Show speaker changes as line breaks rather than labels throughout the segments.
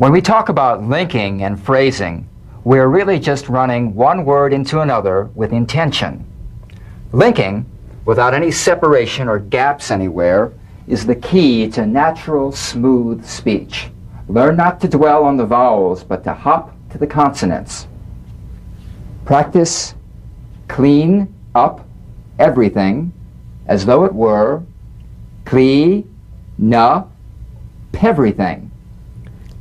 When we talk about linking and phrasing, we're really just running one word into another with intention. Linking, without any separation or gaps anywhere, is the key to natural, smooth speech. Learn not to dwell on the vowels, but to hop to the consonants. Practice clean up everything as though it were clean up everything.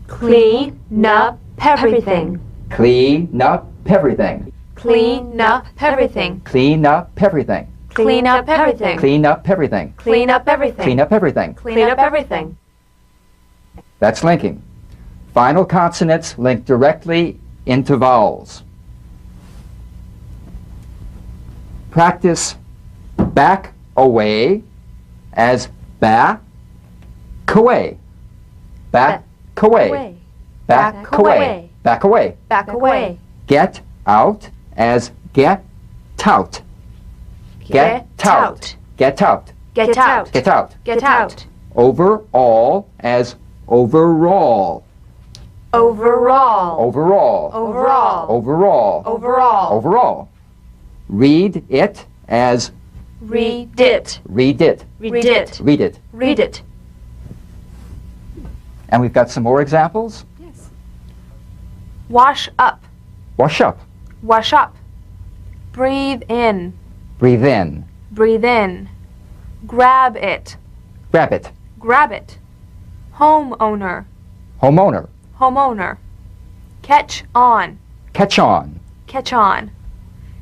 Clean up everything.
Clean up everything.
Clean up everything.
Clean up everything.
Clean up everything.
Clean up everything.
Clean up everything.
Clean up everything.
Clean up everything.
That's linking. Final consonants link directly into vowels. Practice back away as back away. Back away. Back away. Back away.
Back away.
Get out as get out. Get out. Get out.
Get out.
Get out.
Get out.
Overall as overall.
Overall.
Overall.
Overall.
Overall.
Overall.
Overall. Read it as
Read it.
read it.
Read it.
Read it.
Read it.
And we've got some more examples.
Yes. Wash up.
Wash up.
Wash up. Breathe in.
Breathe in.
Breathe in. Grab it.
Grab it.
Grab it. Homeowner.
Homeowner.
Homeowner. Catch on.
Catch on.
Catch on.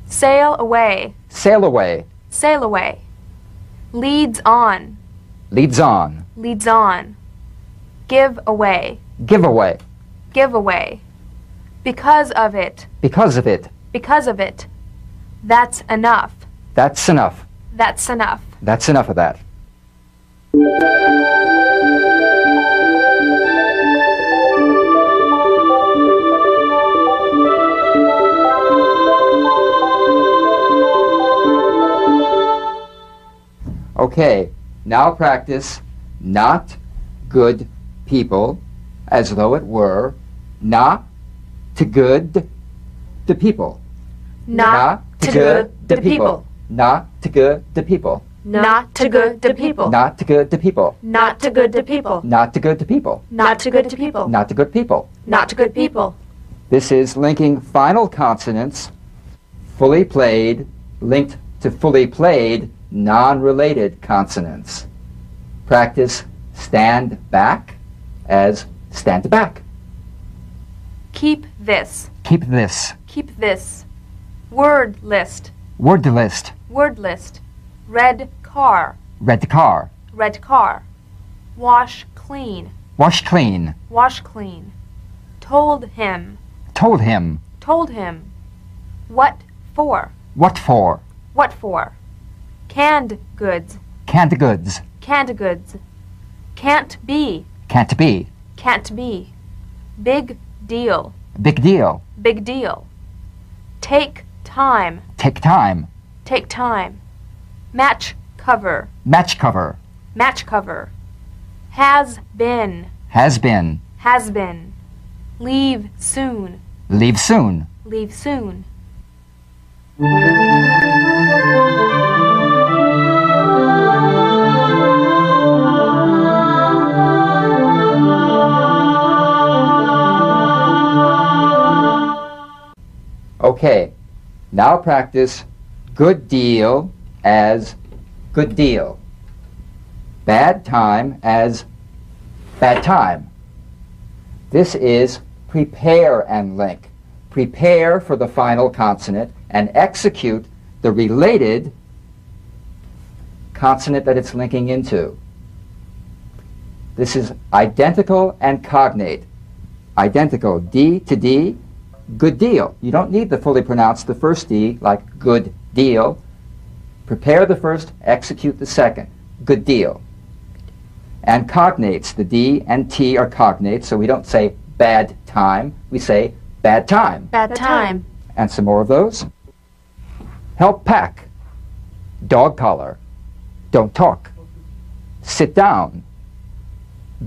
Sail away.
Sail away.
Sail away. Leads on.
Leads on.
Leads on. Give away.
Give away.
Give away. Because of it.
Because of it.
Because of it. That's enough.
That's enough.
That's enough.
That's enough of that. Okay, now practice not good people as though it were not to good the people.
Not to good the people.
Not to good the people.
Not to good the people.
Not to good the people.
Not to good the people.
Not to good the people.
Not to good the people.
Not to good people.
Not to good people.
This is linking final consonants, fully played, linked to fully played, non-related consonants. Practice stand back as stand back.
Keep this.
Keep this.
Keep this. Word list.
Word list.
Word list. Red car.
Red car.
Red car. Wash clean.
Wash clean.
Wash clean. Told him.
Told him.
Told him. What for?
What for?
What for? Canned goods.
Canned goods.
Canned goods. Can't be.
Can't be.
Can't be. Big deal.
Big deal.
Big deal. Take time.
Take time.
Take time. Match cover.
Match cover.
Match cover. Has been.
Has been.
Has been. Leave soon.
Leave soon.
Leave soon.
Okay, now practice good deal as good deal. Bad time as bad time. This is prepare and link. Prepare for the final consonant and execute the related consonant that it's linking into. This is identical and cognate. Identical, D to D, good deal. You don't need to fully pronounce the first D like good deal. Prepare the first, execute the second. Good deal. And cognates, the D and T are cognates, so we don't say bad time, we say bad time.
Bad time.
And some more of those. Help pack. Dog collar. Don't talk. Sit down.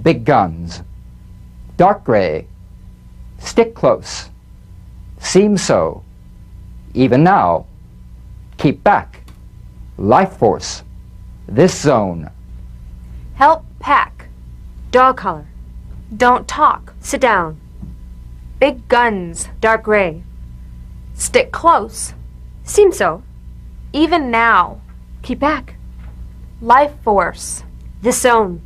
Big guns. Dark gray. Stick close. Seem so. Even now. Keep back. Life force. This zone.
Help pack.
Dog collar.
Don't talk.
Sit down.
Big guns.
Dark gray.
Stick close.
Seem so.
Even now.
Keep back.
Life force.
This zone.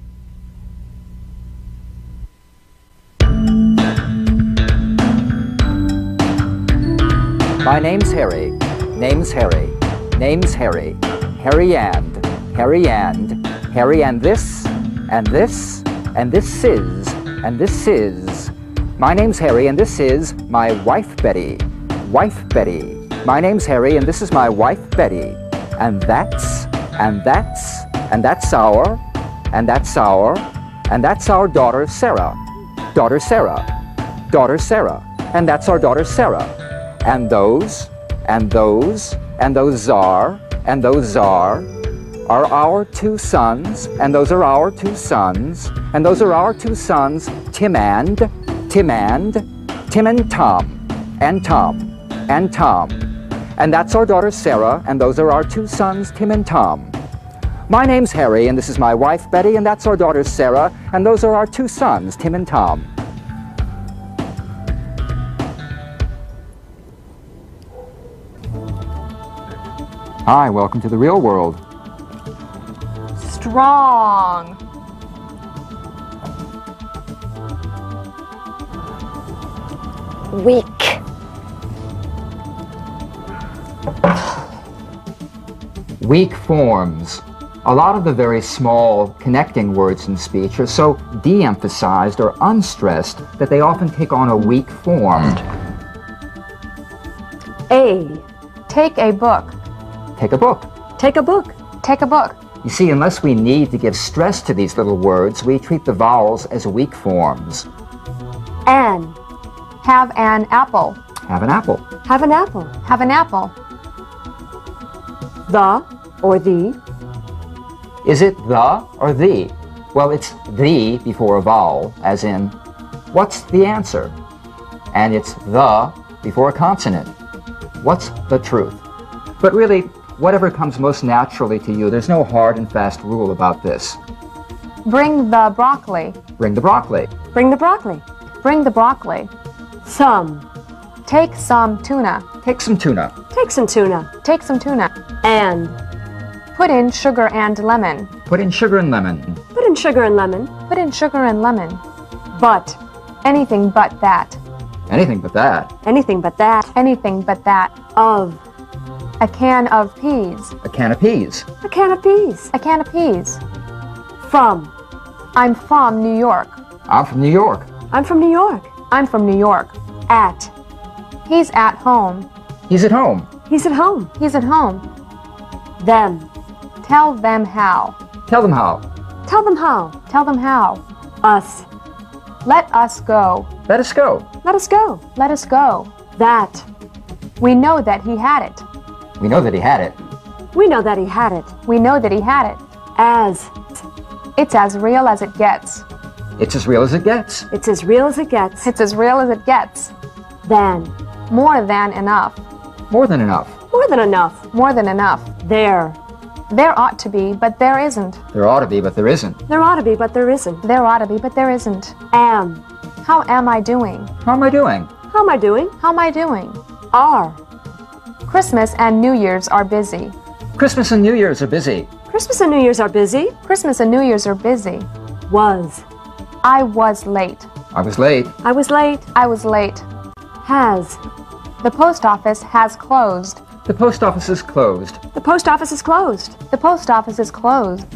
My name's Harry. Name's Harry. Name's Harry. Harry and. Harry and. Harry and this. And this. And this is. And this is. My name's Harry and this is my wife Betty. Wife Betty. My name's Harry and this is my wife Betty. And that's. And that's. And that's our. And that's our. And that's our daughter Sarah. Daughter Sarah. Daughter Sarah. And that's our daughter Sarah. And those, and those, and those are our two sons, and those are our two sons, and those are our two sons, Tim and Tom, and Tom, and Tom. And that's our daughter Sarah, and those are our two sons, Tim and Tom. My name's Harry, and this is my wife Betty, and that's our daughter Sarah, and those are our two sons, Tim and Tom. Hi, welcome to the real world.
Strong.
Weak.
Weak forms. A lot of the very small connecting words in speech are so de-emphasized or unstressed that they often take on a weak form.
A.
Take a book.
Take a book.
Take a book.
Take a book.
You see, unless we need to give stress to these little words, we treat the vowels as weak forms.
An.
Have an apple.
Have an apple.
Have an apple.
Have an apple.
The or the.
Is it the or the? Well, it's the before a vowel, as in, what's the answer? And it's the before a consonant. What's the truth? But really, whatever comes most naturally to you, there's no hard and fast rule about this.
Bring the broccoli.
Bring the broccoli.
Bring the broccoli.
Bring the broccoli.
Some.
Take some tuna.
Take some tuna.
Take some tuna.
Take some tuna.
And.
Put in sugar and lemon.
Put in sugar and lemon.
Put in sugar and lemon.
Put in sugar and lemon.
But.
Anything but that.
Anything but that.
Anything but that.
Anything but that.
Of.
A can of peas.
A can of peas.
A can of peas.
A can of peas.
From.
I'm from New York.
I'm from New York.
I'm from New York.
I'm from New York.
At.
He's at home.
He's at home.
He's at home.
He's at home.
Them.
Tell them how.
Tell them how.
Tell them how.
Tell them how.
Us.
Let us go.
Let us go.
Let us go.
Let us go.
That.
We know that he had it.
We know that he had it.
We know that he had it.
We know that he had it.
As.
It's as real as it gets.
It's as real as it gets.
It's as real as it gets.
It's as real as it gets.
Than.
More than enough.
More than enough.
More than enough.
More than enough.
There.
There ought to be, but there isn't.
There ought to be, but there isn't.
There ought to be, but there isn't.
There ought to be, but there isn't.
Am.
How am I doing?
How am I doing?
How am I doing?
How am I doing?
Are.
Christmas and New Year's are busy.
Christmas and New Year's are busy.
Christmas and New Year's are busy.
Christmas and New Year's are busy.
Was.
I was late.
I was late.
I was late.
I was late.
Has.
The post office has closed.
The post office is closed.
The post office is closed.
The post office is closed.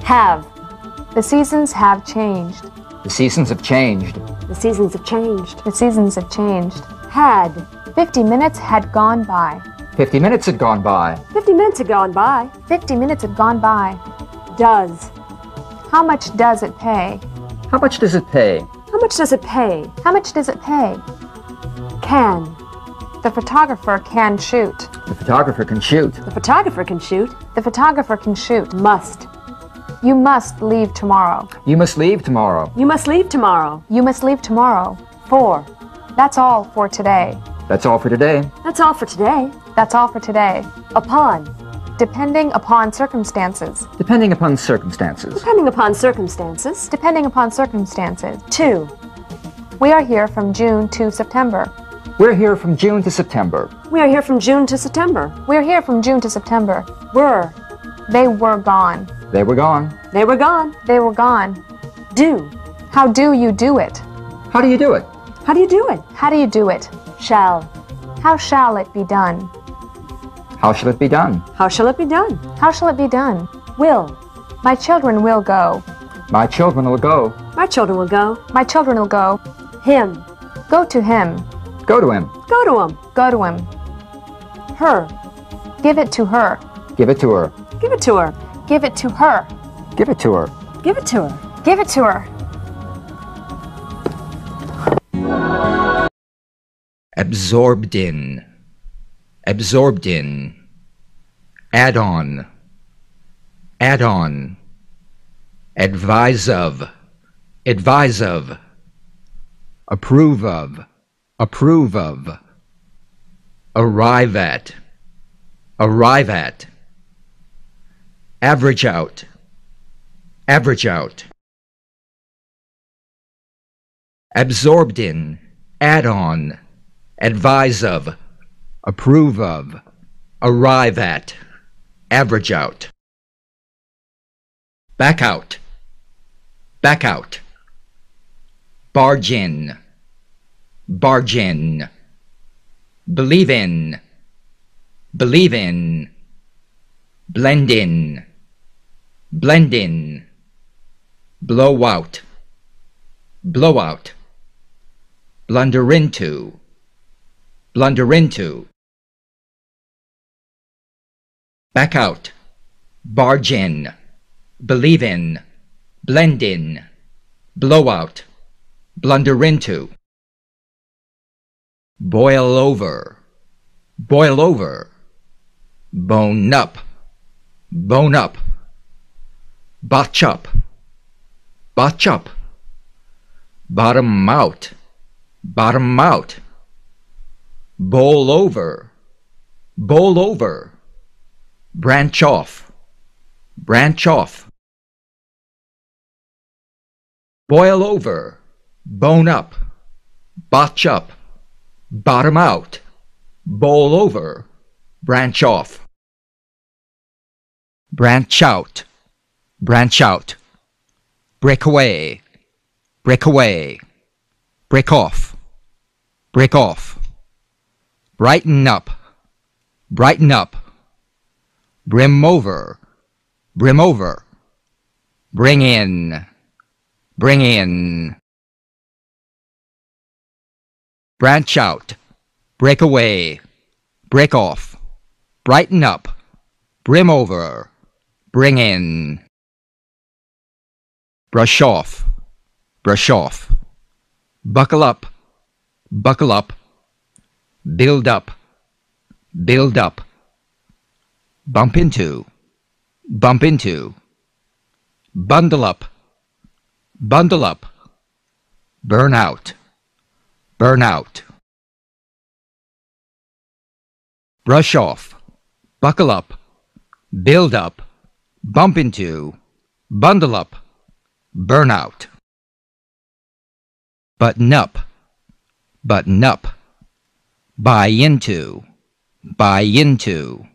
Have.
The seasons have changed.
The seasons have changed.
The seasons have changed.
The seasons have changed.
Had.
50 minutes had gone by.
50 minutes had gone by.
50 minutes had gone by.
50 minutes had gone by.
Does.
How much does it pay?
How much does it pay?
How much does it pay?
How much does it pay?
Can.
The photographer can shoot.
The photographer can shoot.
The photographer can shoot.
The photographer can shoot.
Must.
You must leave tomorrow.
You must leave tomorrow.
You must leave tomorrow.
You must leave tomorrow.
For.
That's all for today.
That's all for today.
That's all for today.
That's all for today.
Upon.
Depending upon circumstances.
Depending upon circumstances.
Depending upon circumstances.
Depending upon circumstances.
To.
We are here from June to September.
We're here from June to September.
We are here from June to September.
We're here from June to September.
Were.
They were gone.
They were gone.
They were gone.
They were gone.
Do.
How do you do it?
How do you do it?
How do you do it?
How do you do it?
Shall.
How shall it be done?
How shall it be done?
How shall it be done?
How shall it be done?
Will.
My children will go.
My children will go.
My children will go.
My children will go.
Him.
Go to him.
Go to him.
Go to him.
Go to him.
Her.
Give it to her.
Give it to her.
Give it to her.
Give it to her.
Give it to her.
Give it to her.
Give it to her.
Absorbed in. Absorbed in. Add on. Add on. Advise of. Advise of. Approve of. Approve of. Arrive at. Arrive at. Average out. Average out. Absorbed in. Add on. Advise of. Approve of. Arrive at. Average out. Back out. Back out. Barge in. Barge in. Believe in. Believe in. Blend in. Blend in. Blow out. Blow out. Blunder into. Blunder into. Back out. Barge in. Believe in. Blend in. Blow out. Blunder into. Boil over. Boil over. Bone up. Bone up. Botch up. Botch up. Bottom out. Bottom out. Bowl over. Bowl over. Branch off. Branch off. Boil over. Bone up. Botch up. Bottom out. Bowl over. Branch off. Branch out. Branch out. Break away. Break away. Break off. Break off. Brighten up. Brighten up. Brim over. Brim over. Bring in. Bring in. Branch out. Break away. Break off. Brighten up. Brim over. Bring in. Brush off. Brush off. Buckle up. Buckle up. Build up. Build up. Bump into. Bump into. Bundle up. Bundle up. Burn out. Burn out. Brush off. Buckle up. Build up. Bump into. Bundle up. Burn out. Button up. Button up. Buy into. Buy into.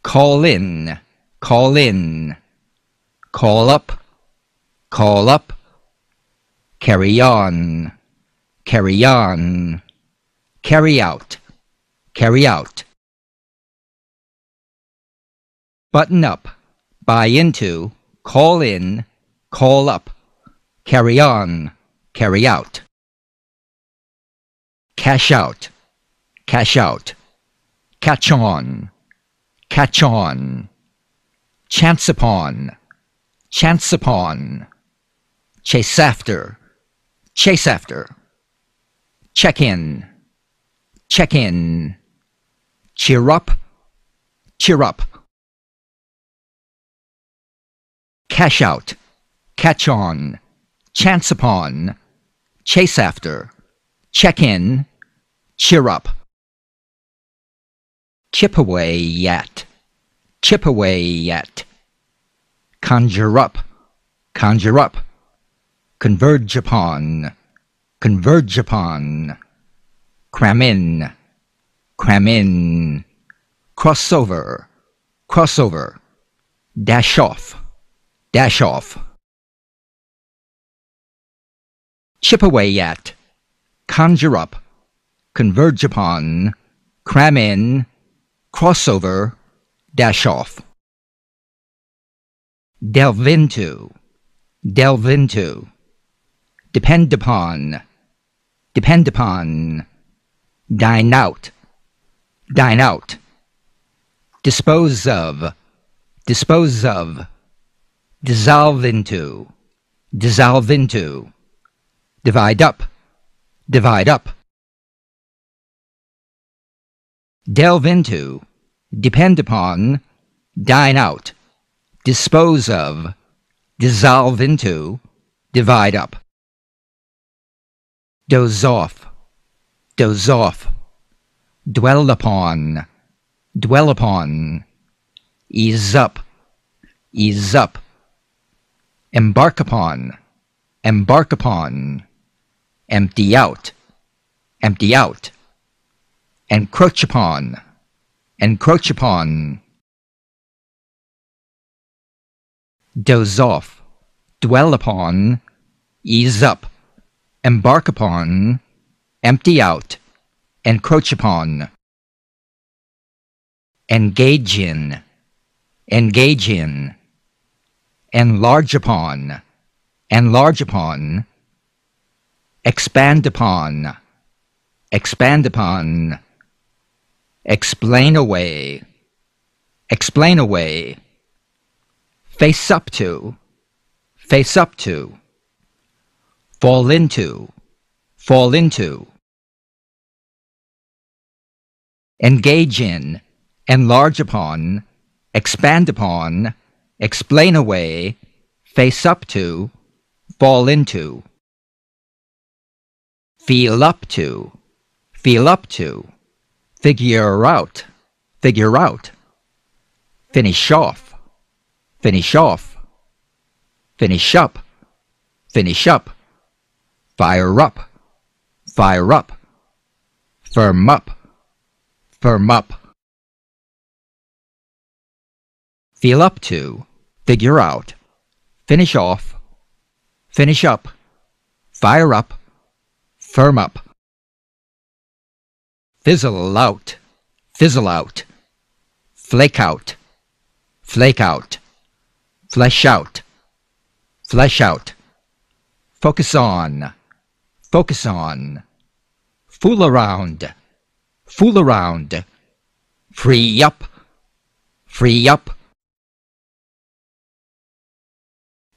Call in. Call in. Call up. Call up. Carry on. Carry on. Carry out. Carry out. Button up. Buy into. Call in. Call up. Carry on. Carry out. Cash out. Cash out. Catch on. Catch on. Chance upon. Chance upon. Chase after. Chase after. Check in. Check in. Cheer up. Cheer up. Cash out. Catch on. Chance upon. Chase after. check in, cheer up. Chip away at, chip away at. Conjure up, conjure up. Converge upon, converge upon. Cram in, cram in. Cross over, cross over. Dash off, dash off. Chip away at, conjure up, converge upon, cram in, cross over, dash off. Delve into, delve into. Depend upon, depend upon. Dine out, dine out. Dispose of, dispose of. Dissolve into, dissolve into. Divide up, divide up. Delve into, depend upon, dine out. Dispose of, dissolve into, divide up. Doze off, doze off. Dwell upon, dwell upon. Ease up, ease up. Embark upon, embark upon. Empty out, empty out. Encroach upon, encroach upon. Doze off, dwell upon, ease up, embark upon, empty out, encroach upon. Engage in, engage in. Enlarge upon, enlarge upon. Expand upon, expand upon. Explain away, explain away. Face up to, face up to. Fall into, fall into. Engage in, enlarge upon, expand upon, explain away, face up to, fall into. Feel up to, feel up to. Figure out, figure out. Finish off, finish off. Finish up, finish up. Fire up, fire up. Firm up, firm up. Feel up to, figure out. Finish off, finish up. Fire up, firm up. Fizzle out, fizzle out. Flake out, flake out. Flesh out, flesh out. Focus on, focus on. Fool around, fool around. Free up, free up.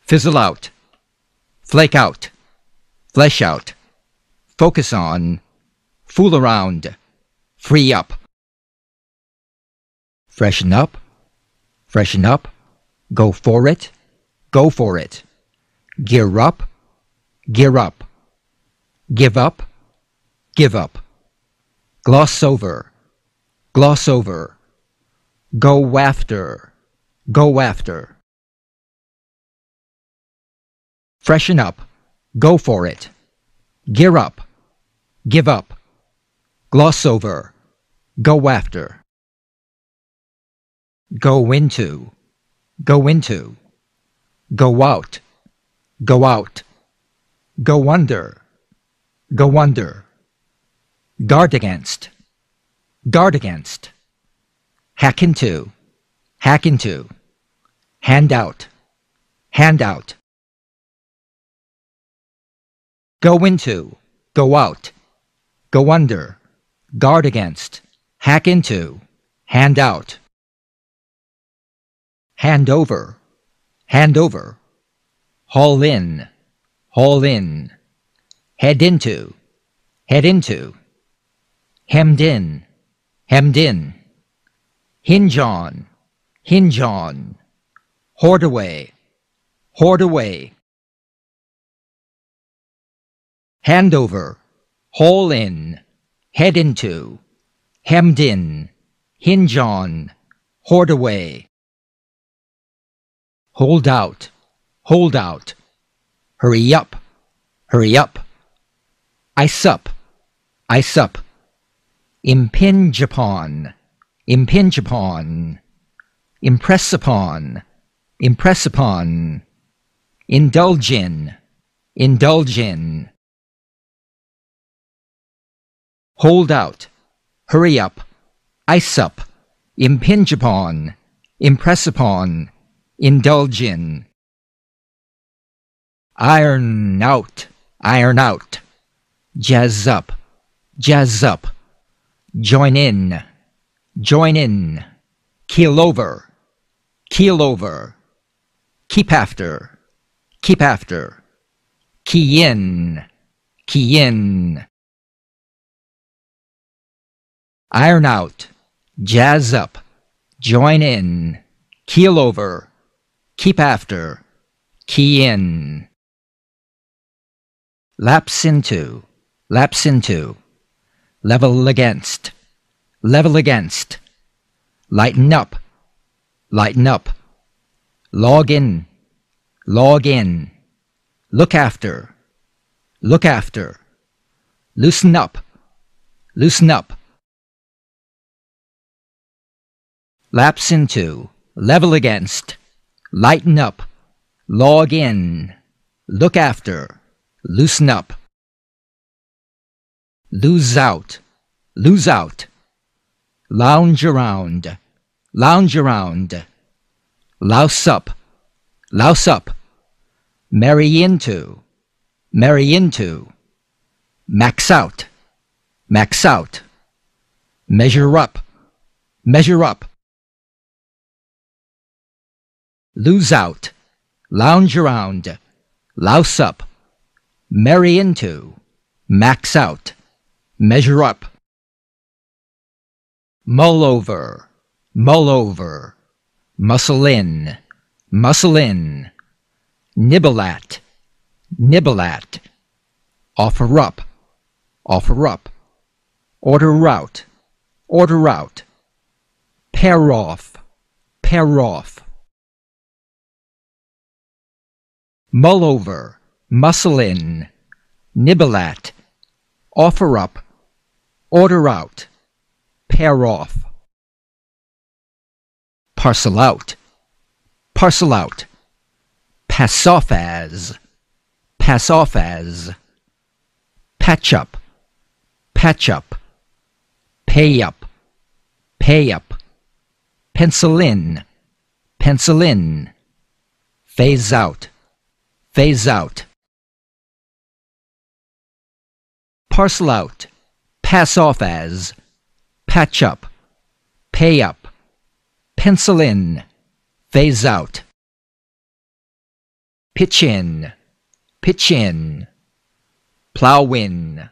Fizzle out, flake out, flesh out. Focus on, fool around, free up. Freshen up, freshen up. Go for it, go for it. Gear up, gear up. Give up, give up. Gloss over, gloss over. Go after, go after. Freshen up, go for it. Gear up, give up. Gloss over, go after. Go into, go into. Go out, go out. Go under, go under. Guard against, guard against. Hack into, hack into. Hand out, hand out. Go into, go out. Go under, guard against. Hack into, hand out. Hand over, hand over. Haul in, haul in. Head into, head into. Hemmed in, hemmed in. Hinge on, hinge on. Hoard away, hoard away. Hand over, haul in, head into, hemmed in, hinge on, hoard away. Hold out, hurry up, ice up, impinge upon, impress upon, indulge in, hold out, hurry up, ice up, impinge upon, impress upon, indulge in. Iron out, jazz up, join in, keel over, keep after, key in, iron out, jazz up, join in, keel over, keep after, key in. Lapse into, level against, lighten up, log in, look after, loosen up, lapse into, level against, lighten up, log in, look after, loosen up. Lose out, lounge around, louse up, marry into, max out, measure up, lose out, lounge around, louse up, marry into, max out, measure up. Mull over, muscle in, nibble at, offer up, order out, pair off, mull over, muscle in, nibble at, offer up, order out, pair off. Parcel out, pass off as, patch up, pay up, pencil in, phase out, parcel out, pass off as, patch up, pay up, pencil in, phase out. Pitch in, plow in,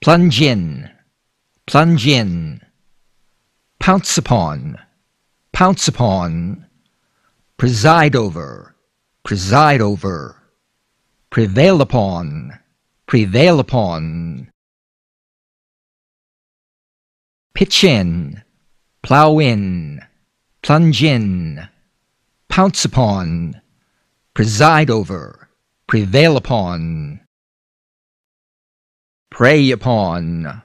plunge in, pounce upon, preside over, prevail upon, pitch in, plow in, plunge in, pounce upon, preside over, prevail upon. Prey upon,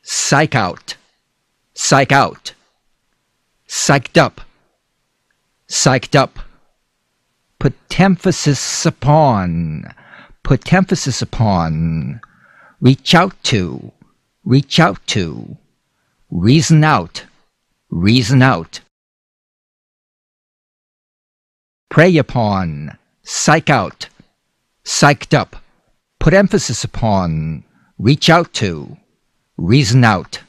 psych out, psyched up, put emphasis upon, reach out to, reason out, prey upon, psych out, psyched up, put emphasis upon, reach out to, reason out.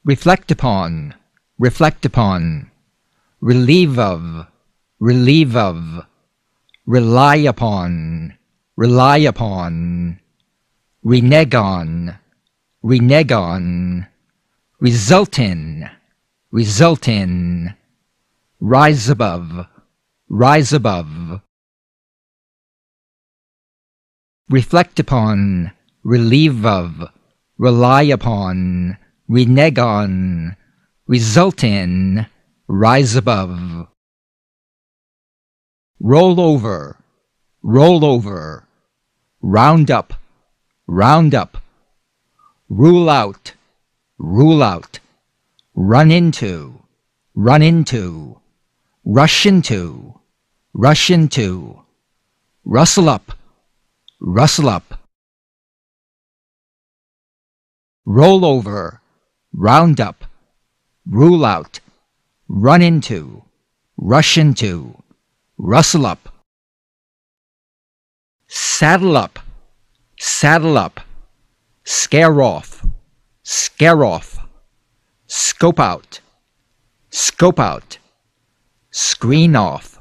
Reflect upon, relieve of, rely upon, renege on, result in, rise above, reflect upon, relieve of, rely upon, renege on, result in, rise above. Roll over, round up, rule out, run into, rush into, rustle up, roll over, round up, rule out, run into, rush into, rustle up. Saddle up, scare off, scope out, screen off,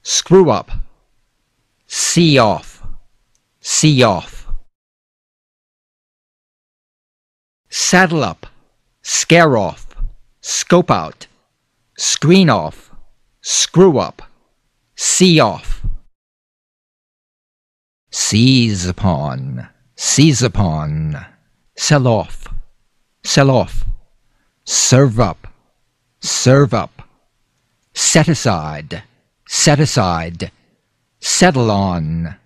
screw up, see off, saddle up, scare off, scope out, screen off, screw up, see off. Seize upon, sell off, serve up, set aside, settle on,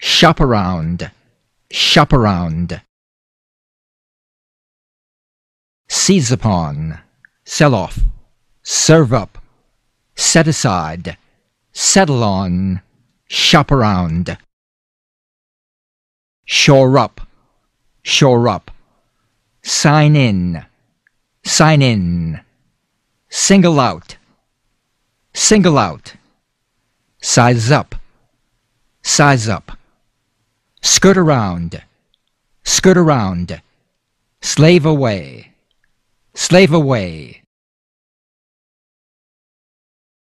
shop around, seize upon, sell off, serve up, set aside, settle on, shop around. Shore up, sign in, single out, size up, skirt around, slave away,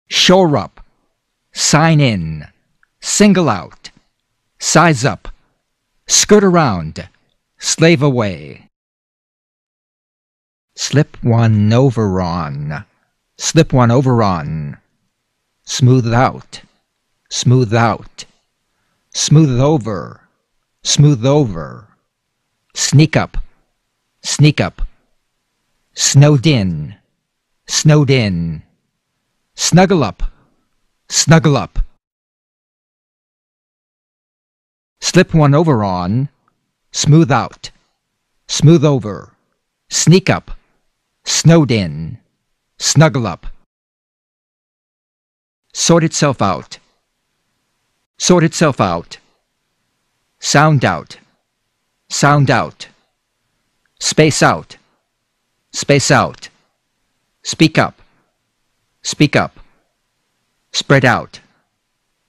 shore up, sign in, single out, size up, skirt around, slave away. Slip one over on, smooth out, smooth over, sneak up, snowed in, snuggle up, slip one over on, smooth out, smooth over, sneak up, snowed in, snuggle up. Sort itself out, sound out, space out, speak up,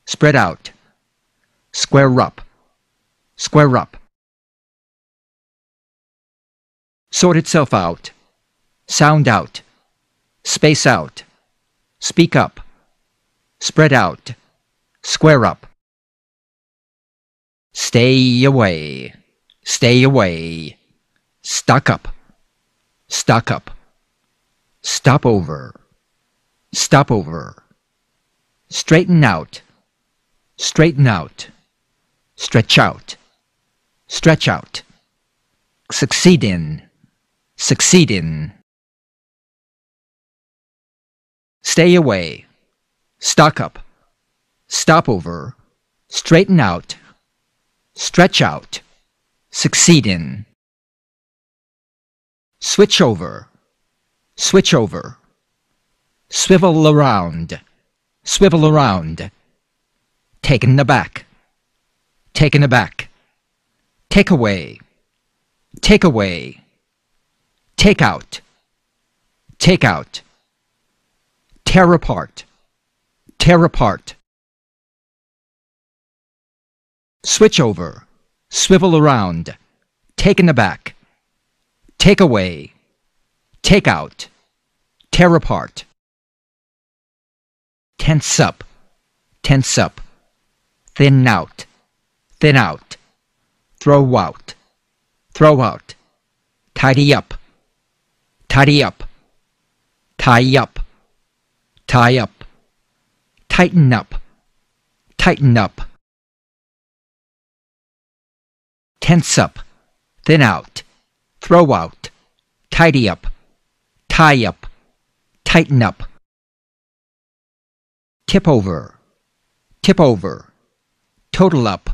spread out, square up, sort itself out, sound out, space out, speak up, spread out, square up. Stay away, stock up, stop over, straighten out, stretch out, succeed in, stay away, stock up, stop over, straighten out, stretch out, succeed in. Switch over, swivel around, taken aback, take away, take out, tear apart, switch over, swivel around, taken aback, take away, take out, tear apart. Tense up, thin out, throw out, tidy up, tie up, tighten up, tighten up. Tense up, thin out, throw out, tidy up, tie up, tighten up. Tip over, total up,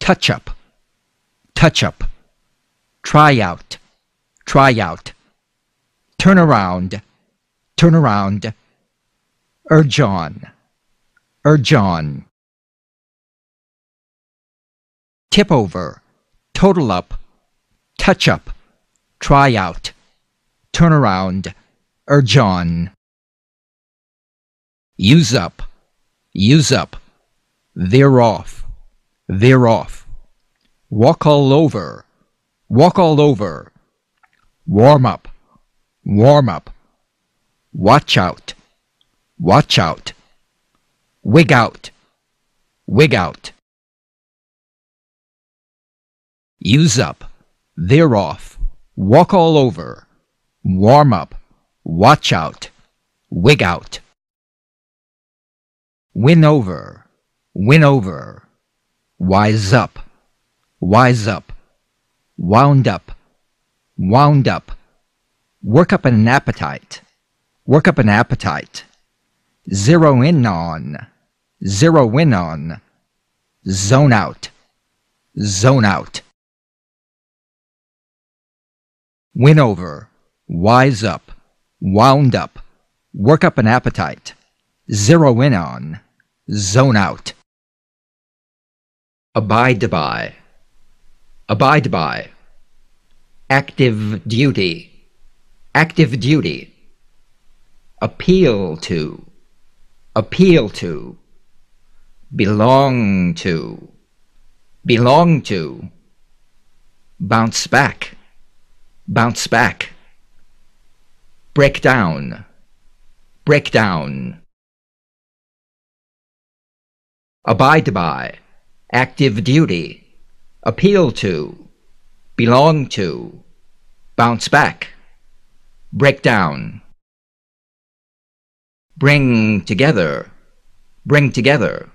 touch up, try out, turn around, urge on, tip over, total up, touch up, try out, turn around, urge on. Use up, veer off, walk all over, warm up, watch out, wig out, use up, veer off, walk all over, warm up, watch out, wig out. Win over, wise up, wound up, work up an appetite, zero in on, zone out, win over, wise up, wound up, work up an appetite, zero in on, zone out. Abide by, active duty, appeal to, belong to, bounce back, break down, abide by, active duty, appeal to, belong to, bounce back, break down. Bring together,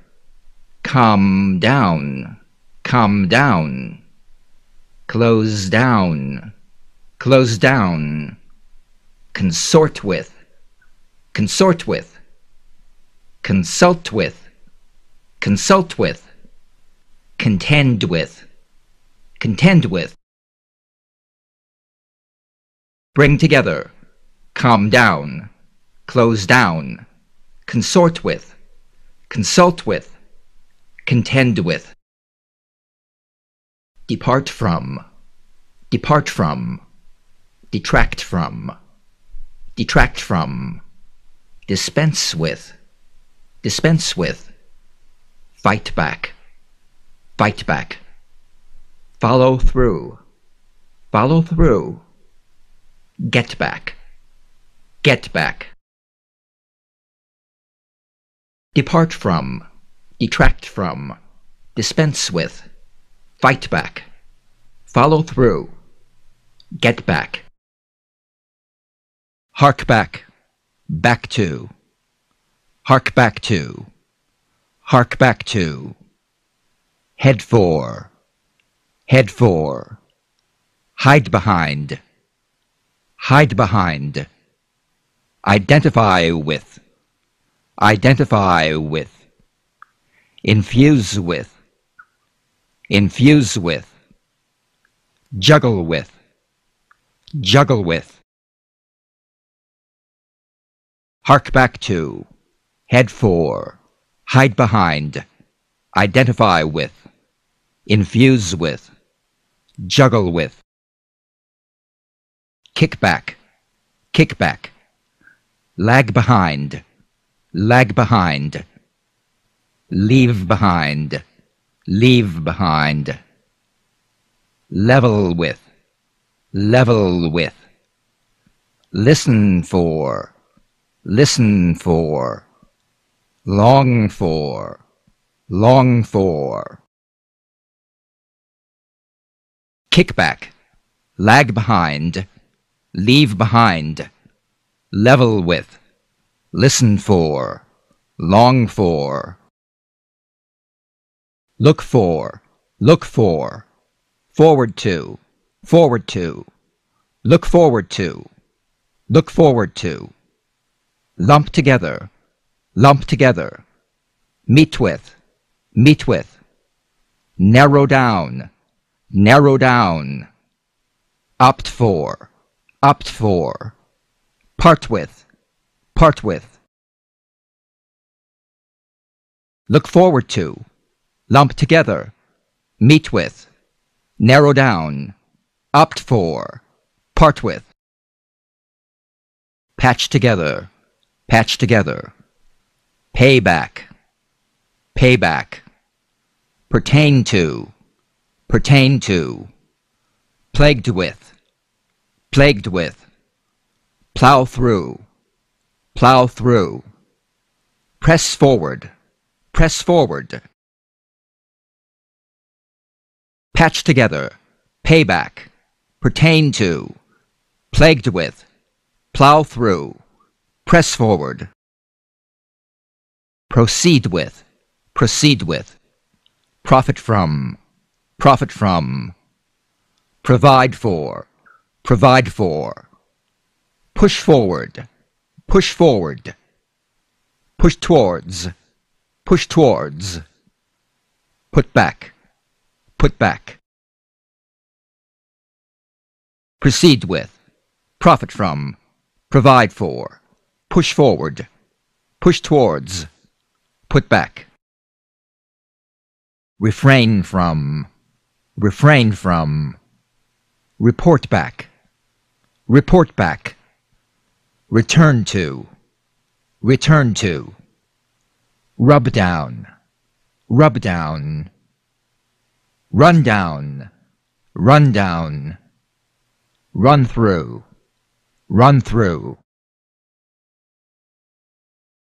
calm down, close down, consort with, consult with, contend with, bring together, calm down, close down, consort with, consult with, contend with. Depart from, detract from, dispense with, fight back, follow through, get back, depart from, detract from, dispense with, fight back, follow through, get back. Hark back, back to, hark back to, head for, hide behind, identify with, infuse with, juggle with, hark back to, head for, hide behind, identify with, infuse with, juggle with. Kick back, lag behind, leave behind, level with, listen for, long for. Kick back, lag behind, leave behind, level with, listen for, long for. Look for, forward to, look forward to, look forward to. Lump together, meet with, narrow down, opt for, part with, look forward to, lump together, meet with, narrow down, opt for, part with. Patch together, payback, pertain to, plagued with, plow through, press forward, patch together, payback, pertain to, plagued with, plow through, press forward. Proceed with, profit from, provide for, push forward, push towards, put back, proceed with, profit from, provide for, push forward, push towards, put back. Refrain from, report back, return to, rub down, run down, run through,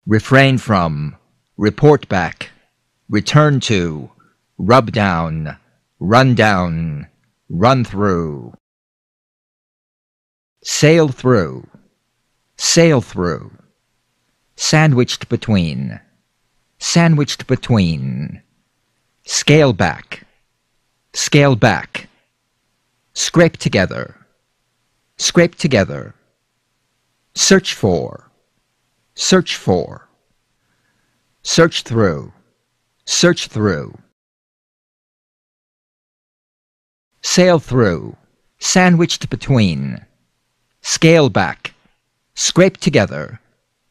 refrain from, report back, return to, rub down, run down, run through. Sail through, sandwiched between, scale back, scrape together, search for, search through, sail through, sandwiched between, scale back, scrape together,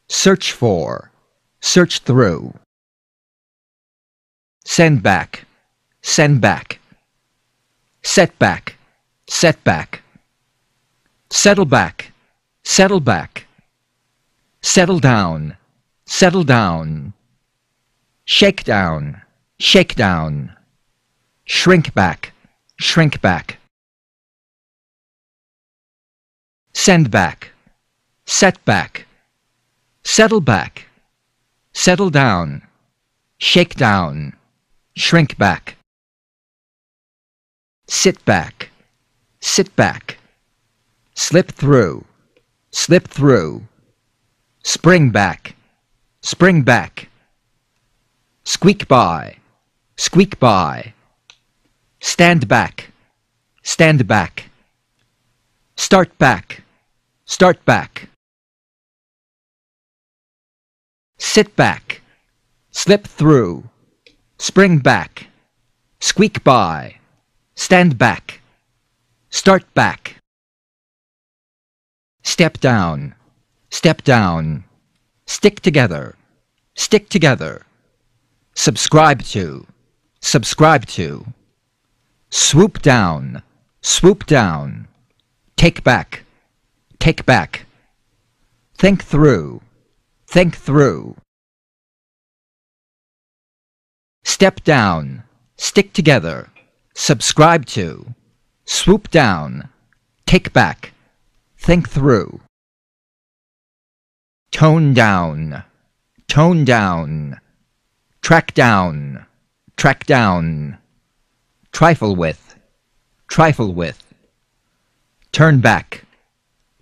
search for, search through. Send back, set back, settle back, settle down, shake down, shrink back, send back, set back, settle back, settle down, shake down, shrink back. Sit back, slip through, spring back, squeak by, stand back, start back, sit back, slip through, spring back, squeak by, stand back, start back. Step down, stick together, subscribe to, swoop down, take back, think through, step down, stick together, subscribe to, swoop down, take back, think through. Tone down, track down, trifle with,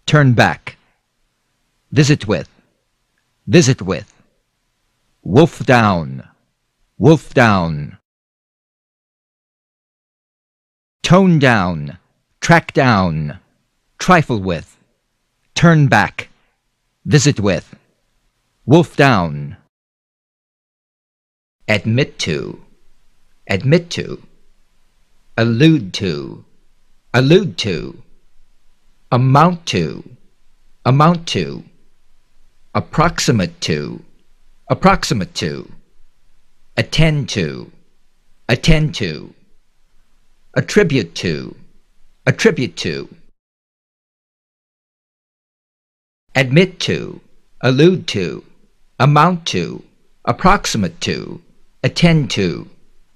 turn back, visit with, visit with. Wolf down, wolf down. Tone down, track down, trifle with, turn back, visit with, wolf down. Admit to, admit to. Allude to, allude to. Amount to, amount to. Approximate to, approximate to. Attend to, attend to. Attribute to, attribute to. Admit to, allude to, amount to, approximate to, attend to,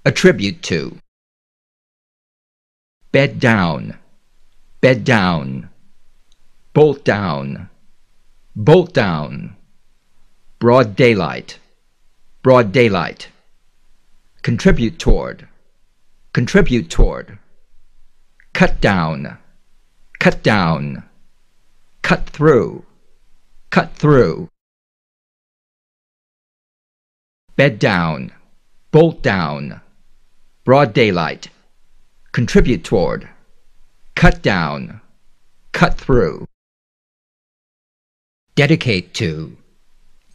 attribute to. Bed down, bed down. Bolt down, bolt down. Broad daylight, broad daylight. Contribute toward, contribute toward. Cut down, cut down. Cut through, cut through. Bed down, bolt down. Broad daylight. Contribute toward. Cut down, cut through. Dedicate to,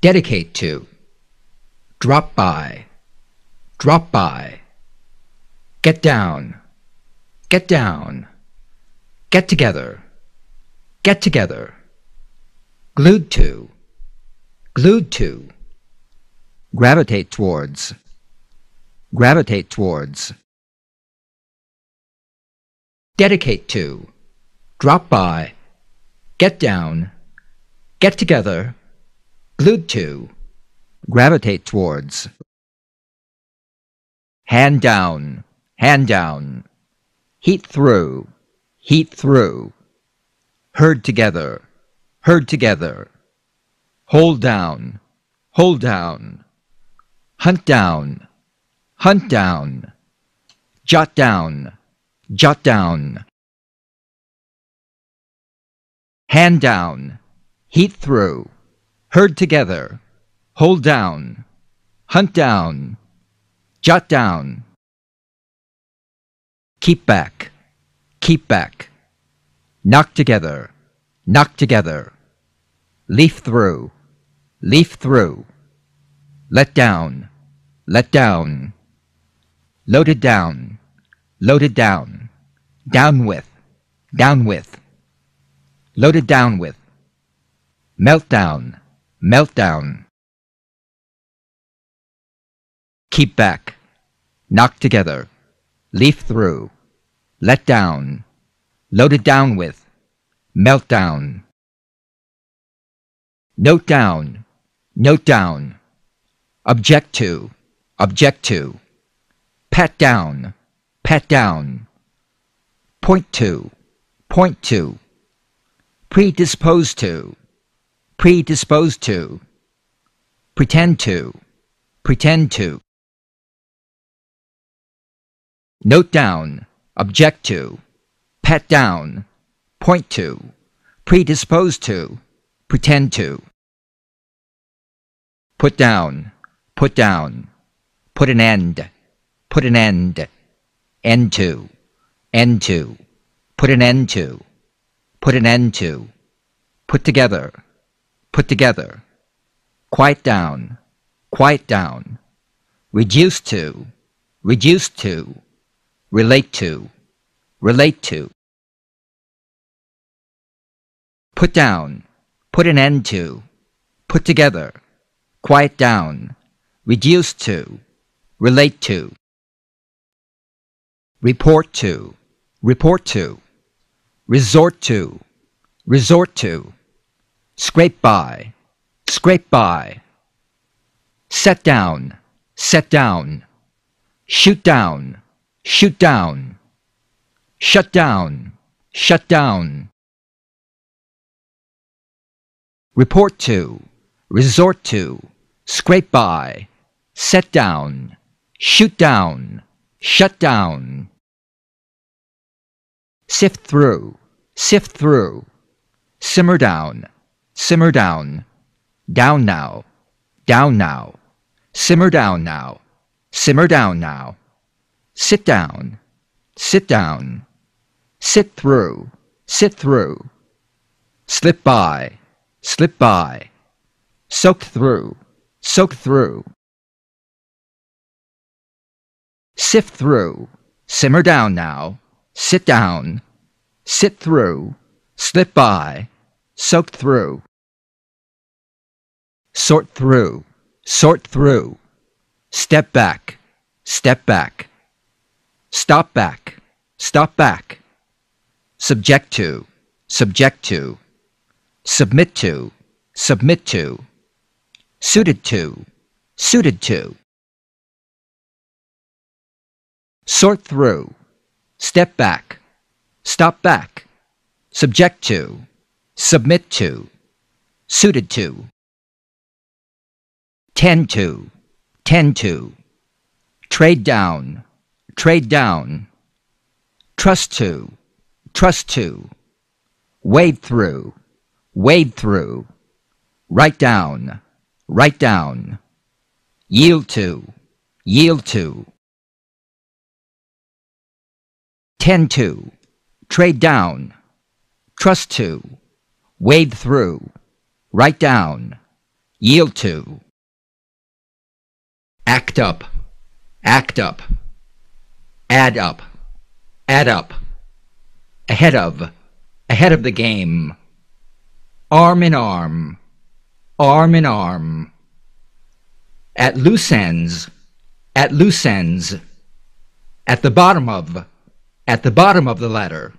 dedicate to. Drop by, drop by. Get down, get down. Get together, get together. Glued to, glued to. Gravitate towards, gravitate towards. Dedicate to, drop by, get down, get together. Glued to, gravitate towards. Hand down, hand down. Heat through, heat through. Herd together, herd together. Hold down, hold down. Hunt down, hunt down. Jot down, jot down. Hand down, heat through. Herd together, hold down, hunt down, jot down. Keep back, keep back. Knock together, knock together. Leaf through, leaf through. Let down, let down. Loaded down, loaded down. Down with, down with. Loaded down with. Meltdown, meltdown. Keep back, knock together. Leaf through, let down. Loaded down with, meltdown. Note down, note down. Object to, object to. Pat down, pat down. Point to, point to. Predisposed to, predisposed to. Pretend to, pretend to. Note down, object to. Pat down, point to. Predisposed to, pretend to. Put down, put down. Put an end, put an end. End to, end to. Put an end to, put an end to. Put together, put together. Quiet down, quiet down. Reduce to, reduce to. Relate to, relate to. Put down, put an end to. Put together, quiet down. Reduce to, relate to. Report to, report to. Resort to, resort to. Scrape by, scrape by. Set down, set down. Shoot down, shoot down. Shut down, shut down. Report to, resort to. Scrape by, set down. Shoot down, shut down. Sift through, sift through. Simmer down, simmer down. Down now, Down now. Simmer down now. Simmer down now. Sit down. Sit down. Sit through. Sit through. Slip by. Slip by. Soak through. Soak through. Sift through. Simmer down now. Sit down. Sit through. Slip by. Soak through. Sort through. Sort through. Step back. Step back. Stop back. Stop back. Subject to. Subject to. Submit to. Submit to. Suited to. Suited to. Sort through. Step back. Stop back. Subject to. Submit to. Suited to. Tend to. Tend to. Trade down. Trade down. Trust to. Trust to. Wade through. Wade through. Write down. Write down. Yield to. Yield to. Tend to. Trade down. Trust to. Wade through. Write down. Yield to. Act up. Act up. Add up. Add up. Ahead of. Ahead of the game. Arm in arm. Arm in arm. At loose ends. At loose ends. At the bottom of. At the bottom of the ladder.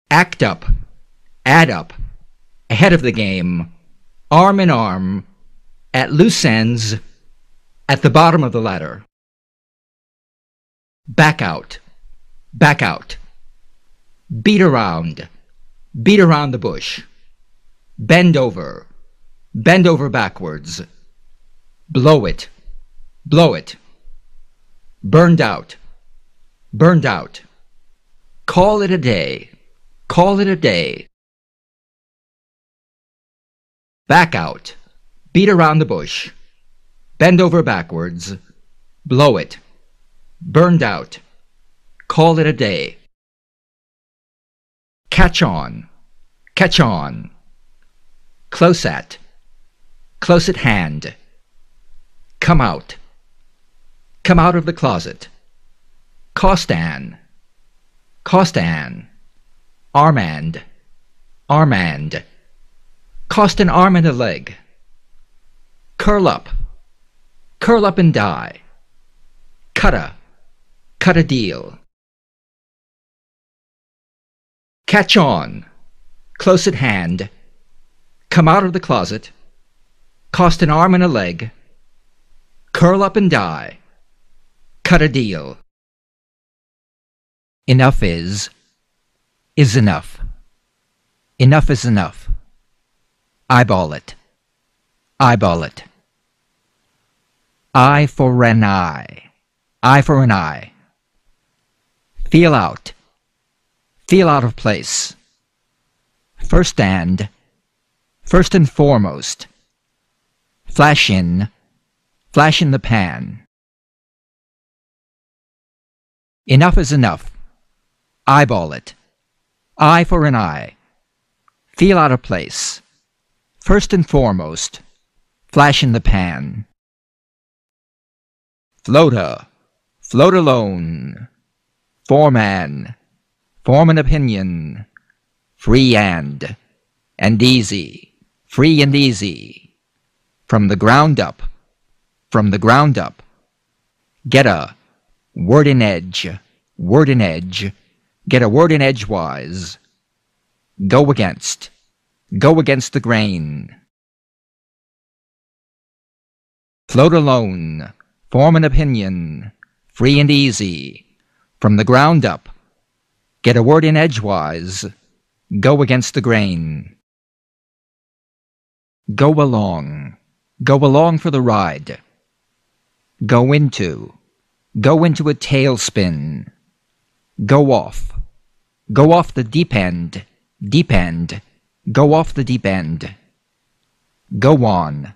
Act up. Add up. Ahead of the game. Arm in arm. At loose ends. At the bottom of the ladder. Back out. Back out. Beat around. Beat around the bush. Bend over. Bend over backwards. Blow it. Blow it. Burned out. Burned out. Call it a day. Call it a day. Back out. Beat around the bush. Bend over backwards. Blow it. Burned out. Call it a day. Catch on. Catch on. Close at. Close at hand. Come out. Come out of the closet. Costan. Costan. Armand. Armand. Cost an arm and a leg. Curl up. Curl up and die. Cut a deal. Catch on. Close at hand. Come out of the closet. Cost an arm and a leg. Curl up and die. Cut a deal. Enough is enough. Enough is enough. Eyeball it. Eyeball it. Eye for an eye. Eye for an eye. Feel out. Feel out of place. First and foremost. Flash in the pan. Enough is enough. Eyeball it. Eye for an eye. Feel out of place. First and foremost. Flash in the pan. Floata. Float alone. Foreman. Form an opinion. Free and easy. Free and easy. From the ground up. From the ground up. Get a word in edge. Word in edge. Get a word in edgewise. Go against. Go against the grain. Float alone. Form an opinion. Free and easy. From the ground up. Get a word in edgewise. Go against the grain. Go along. Go along for the ride. Go into. Go into a tailspin. Go off. Go off the deep end. Deep end. Go off the deep end. Go on.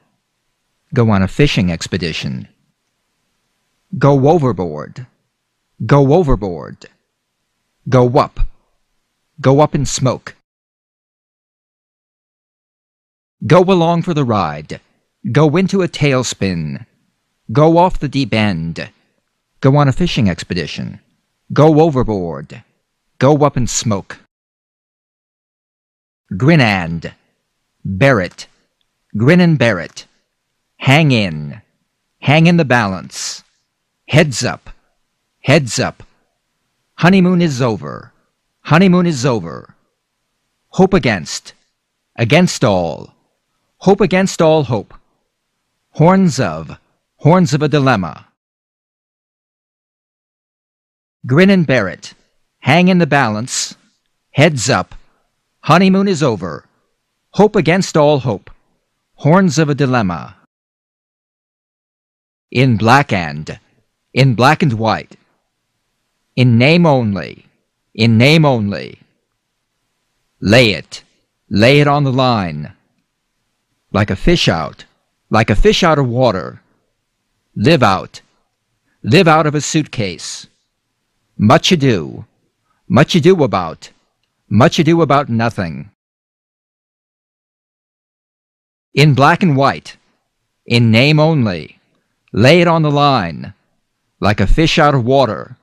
Go on a fishing expedition. Go overboard. Go overboard. Go up. Go up in smoke. Go along for the ride. Go into a tailspin. Go off the deep end. Go on a fishing expedition. Go overboard. Go up in smoke. Grin and. Bear it. Grin and bear it. Hang in. Hang in the balance. Heads up. Heads up. Honeymoon is over. Honeymoon is over. Hope against. Against all. Hope against all hope. Horns of a dilemma. Grin and bear it. Hang in the balance. Heads up. Honeymoon is over. Hope against all hope. Horns of a dilemma. In black and. In black and white. In name only. In name only. Lay it. Lay it on the line. Like a fish out. Like a fish out of water. Live out. Live out of a suitcase. Much ado. Much ado about. Much ado about nothing. In black and white. In name only. Lay it on the line. Like a fish out of water.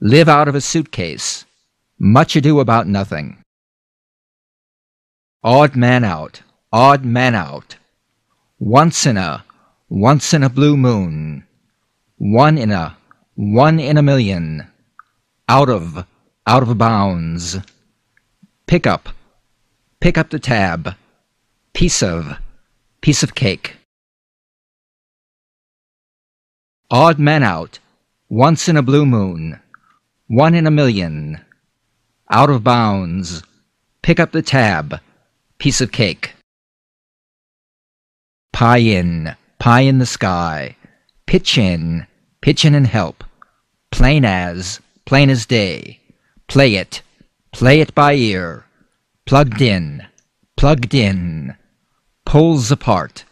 Live out of a suitcase. Much ado about nothing. Odd man out. Odd man out. Once in a blue moon. One in a million. Out of bounds. Pick up the tab. Piece of cake. Odd man out. Once in a blue moon. One in a million. Out of bounds. Pick up the tab. Piece of cake. Pie in the sky. Pitch in and help. Plain as day. Play it by ear. Plugged in. Poles apart.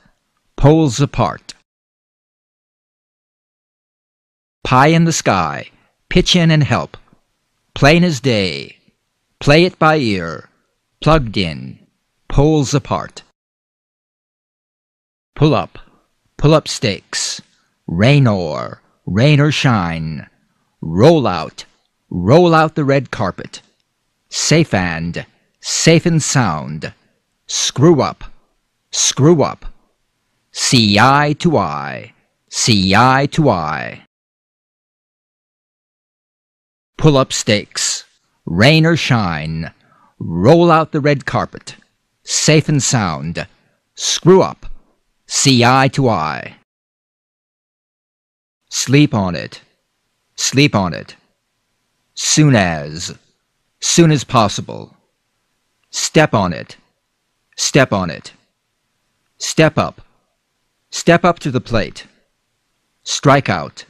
Pie in the sky. Pitch in and help. Plain as day. Play it by ear. Plugged in. Poles apart. Pull up stakes. Rain or shine. Roll out the red carpet. Safe and sound. Screw up. See eye to eye. Pull up stakes. Rain or shine. Roll out the red carpet. Safe and sound. Screw up. See eye to eye. Sleep on it. Soon as possible. Step on it. Step up to the plate. Strike out.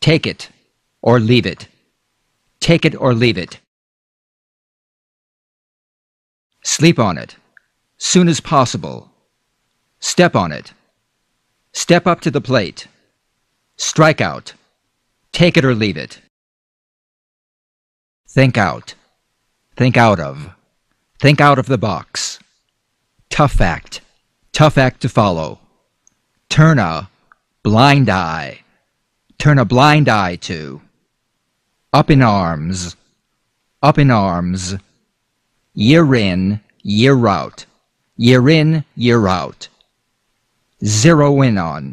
Take it or leave it. Sleep on it. Soon as possible. Step on it. Step up to the plate. Strike out. Take it or leave it. Think out. Think out of the box. Tough act to follow. Turn a blind eye to. Up in arms. Year in, year out. Zero in on.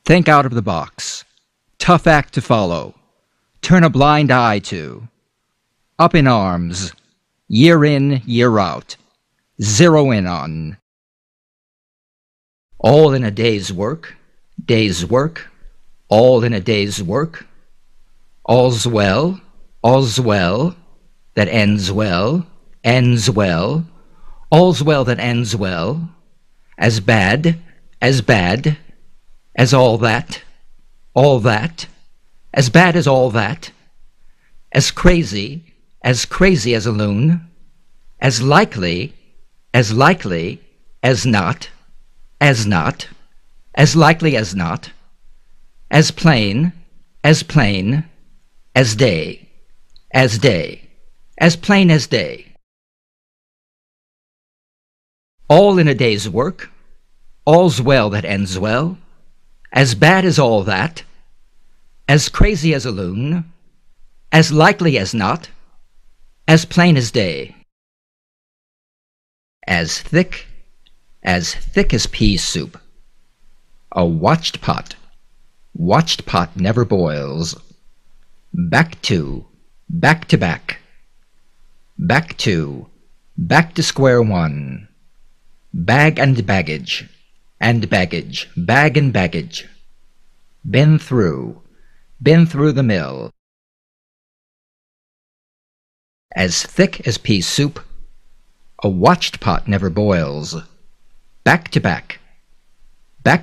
Think out of the box. Tough act to follow. Turn a blind eye to. Up in arms. Year in, year out. Zero in on. All in a day's work. All in a day's work. All's well, that ends well. All's well that ends well. As bad as all that. As bad as all that. as crazy as a loon, as likely as not, as not, as likely as not, as plain as day, as day, as plain as day. All in a day's work, all's well that ends well, as bad as all that, as crazy as a loon, as likely as not, as plain as day. As thick as pea soup. A watched pot never boils. Back to back. Back to square one. Bag and baggage, bag and baggage. Been through the mill. As thick as pea soup, a watched pot never boils. Back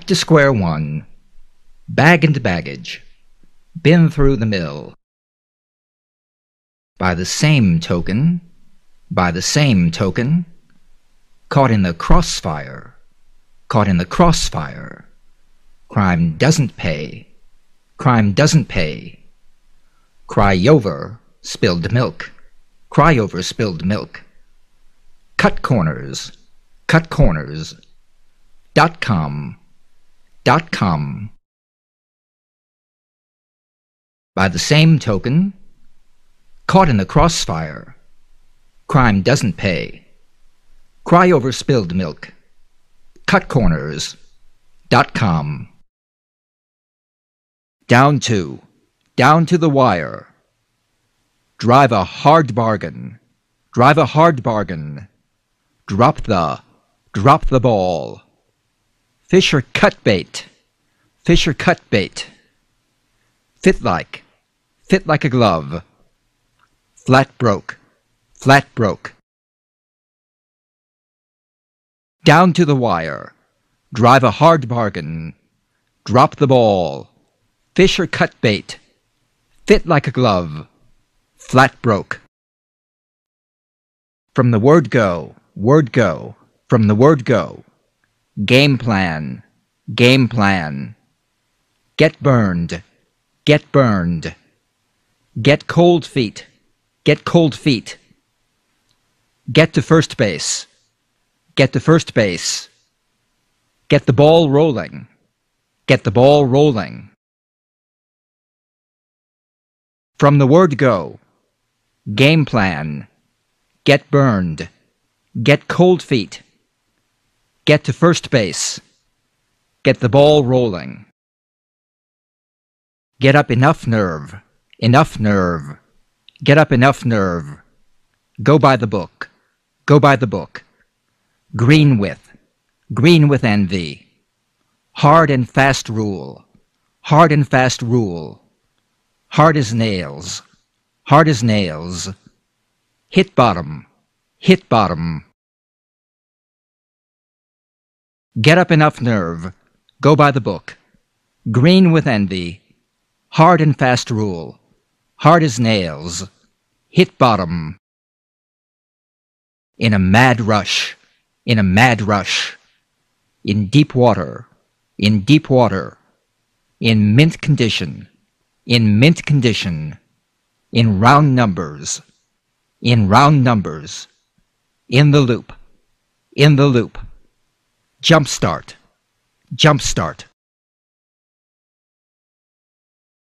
to square one. Bag and baggage, been through the mill. By the same token, caught in the crossfire, crime doesn't pay, cry over spilled milk, cut corners, .com. By the same token, caught in the crossfire, crime doesn't pay, cry over spilled milk, cut corners, .com. Down to the wire, drive a hard bargain, drop the ball, Fisher cut bait, fit like a glove, flat broke. Down to the wire, drive a hard bargain, drop the ball, Fisher cut bait, fit like a glove, flat broke. From the word go, from the word go, game plan, get burned, get cold feet, get to first base, get the ball rolling, From the word go, game plan, get burned, get cold feet, get to first base, get the ball rolling. Get up enough nerve, get up enough nerve, go by the book, green with envy, hard and fast rule, hard as nails, hit bottom, get up enough nerve, go by the book, green with envy, hard and fast rule, hard as nails, hit bottom. In a mad rush, in deep water, in mint condition, in round numbers, in the loop, jump start.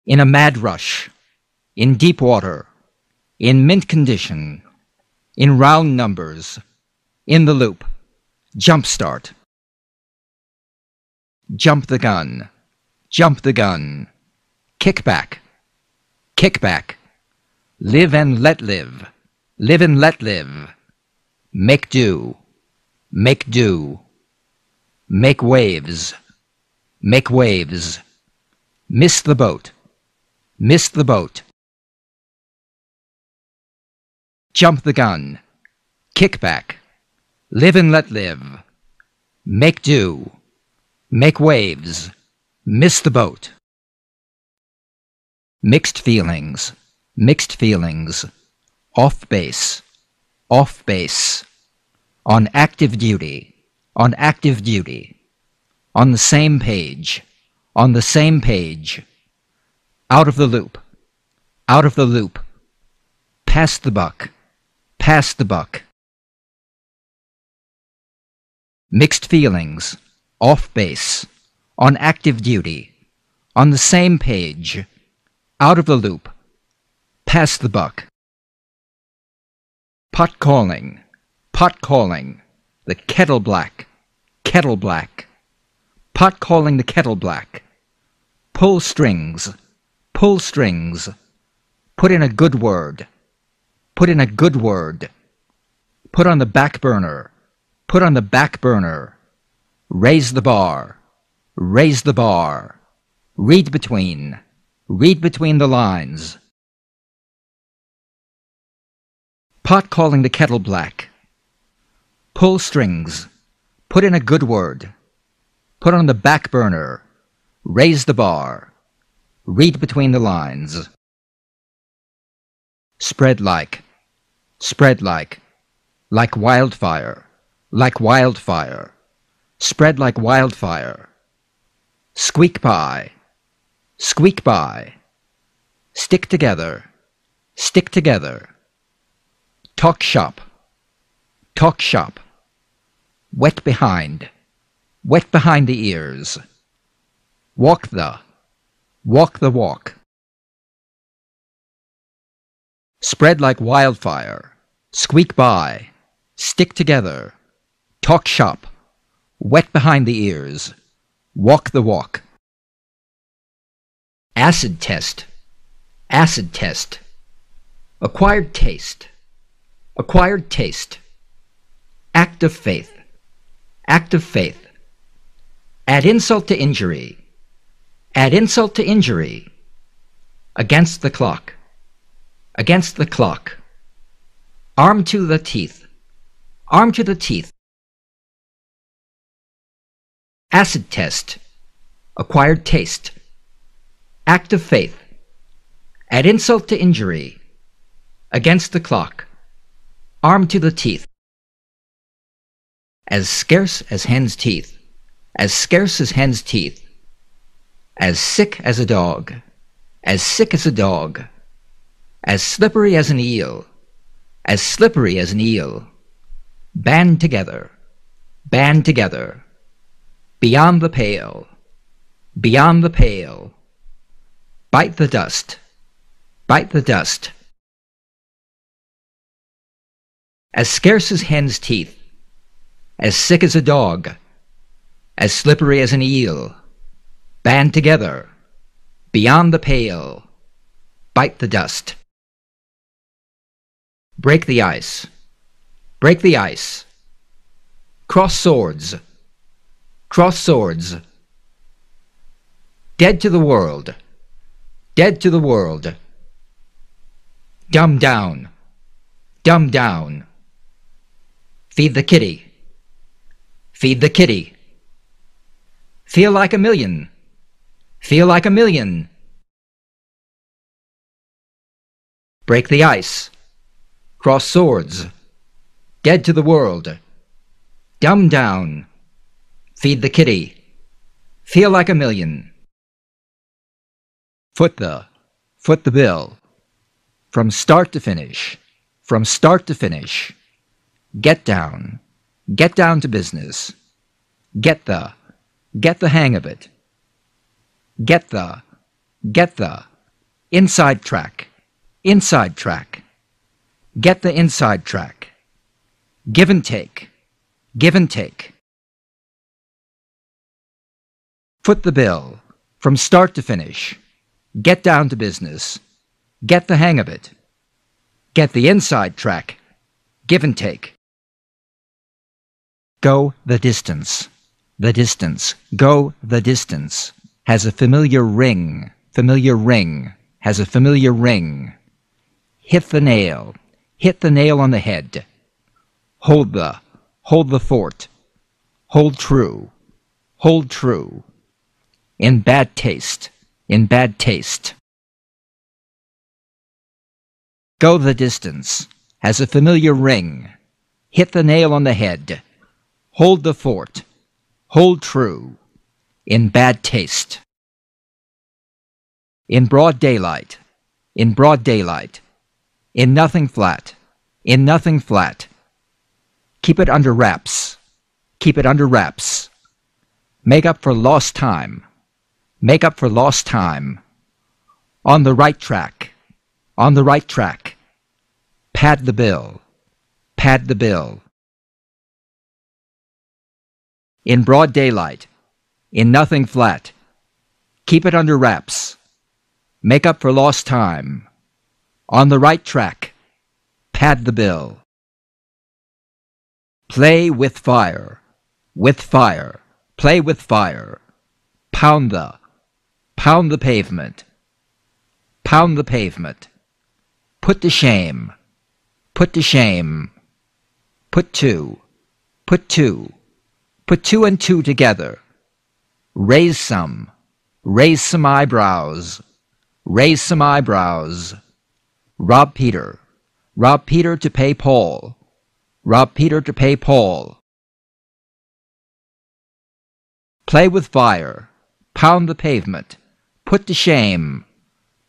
In a mad rush, in deep water, in mint condition, in round numbers, in the loop, jump start. Jump the gun, kick back, live and let live, make do, make waves, miss the boat, jump the gun, kick back, live and let live, make do, make waves, miss the boat. Mixed feelings, Mixed feelings. Off base. Off base. On active duty. On active duty. On the same page. On the same page. Out of the loop. Out of the loop. Pass the buck. Pass the buck. Mixed feelings. Off base. On active duty. On the same page. Out of the loop. Pass the buck. Pot calling. Pot calling. The kettle black. Kettle black. Pot calling the kettle black. Pull strings. Pull strings. Put in a good word. Put in a good word. Put on the back burner. Put on the back burner. Raise the bar. Raise the bar. Read between. Read between the lines. Pot calling the kettle black. Pull strings. Put in a good word. Put on the back burner. Raise the bar. Read between the lines. Spread like. Spread like. Like wildfire. Like wildfire. Spread like wildfire. Squeak by. Squeak by. Stick together. Stick together. Talk shop. Talk shop. Wet behind. Wet behind the ears. Walk the. Walk the walk. Spread like wildfire. Squeak by. Stick together. Talk shop. Wet behind the ears. Walk the walk. Acid test. Acid test. Acquired taste. Acquired taste. Act of faith. Act of faith. Add insult to injury. Add insult to injury. Against the clock. Against the clock. Arm to the teeth. Arm to the teeth. Acid test. Acquired taste. Act of faith. Add insult to injury. Against the clock. Arm to the teeth. As scarce as hen's teeth. As scarce as hen's teeth. As sick as a dog. As sick as a dog. As slippery as an eel. As slippery as an eel. Band together. Band together. Beyond the pale. Beyond the pale. Bite the dust. Bite the dust. As scarce as hen's teeth. As sick as a dog. As slippery as an eel. Band together. Beyond the pale. Bite the dust. Break the ice. Break the ice. Cross swords. Cross swords. Dead to the world. Dead to the world. Dumb down. Dumb down. Feed the kitty. Feed the kitty. Feel like a million. Feel like a million. Break the ice. Cross swords. Dead to the world. Dumb down. Feed the kitty. Feel like a million. Foot the bill. From start to finish. From start to finish. Get down. Get down to business. Get the hang of it. Get the inside track. Inside track. Get the inside track. Give and take. Give and take. Foot the bill. From start to finish. Get down to business. Get the hang of it. Get the inside track. Give and take. Go the distance. The distance. Go the distance. Has a familiar ring. Familiar ring. Has a familiar ring. Hit the nail. Hit the nail on the head. Hold the fort. Hold true. Hold true. In bad taste. In bad taste. Go the distance. Has a familiar ring. Hit the nail on the head. Hold the fort. Hold true. In bad taste. In broad daylight. In broad daylight. In nothing flat. In nothing flat. Keep it under wraps. Keep it under wraps. Make up for lost time. Make up for lost time. On the right track. On the right track. Pad the bill. Pad the bill. In broad daylight. In nothing flat. Keep it under wraps. Make up for lost time. On the right track. Pad the bill. Play with fire. With fire. Play with fire. Pound the pavement. Pound the pavement. Put to shame. Put to shame. Put two. Put two. Put two and two together. Raise some. Raise some eyebrows. Raise some eyebrows. Rob Peter. Rob Peter to pay Paul. Rob Peter to pay Paul. Play with fire. Pound the pavement. Put to shame.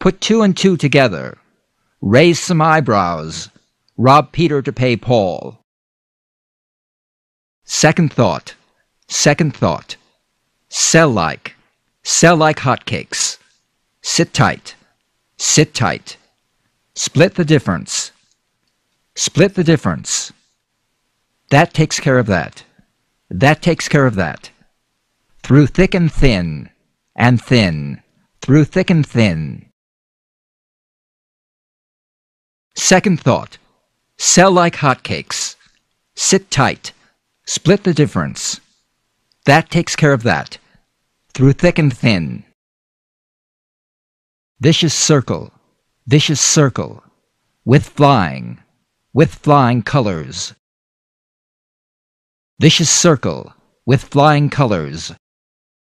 Put two and two together. Raise some eyebrows. Rob Peter to pay Paul. Second thought. Second thought. Sell like. Sell like hotcakes. Sit tight. Sit tight. Split the difference. Split the difference. That takes care of that. That takes care of that. Through thick and thin. And thin. Through thick and thin. Second thought. Sell like hotcakes. Sit tight. Split the difference. That takes care of that. Through thick and thin. Vicious circle. Vicious circle. With flying colors. Vicious circle with flying colors.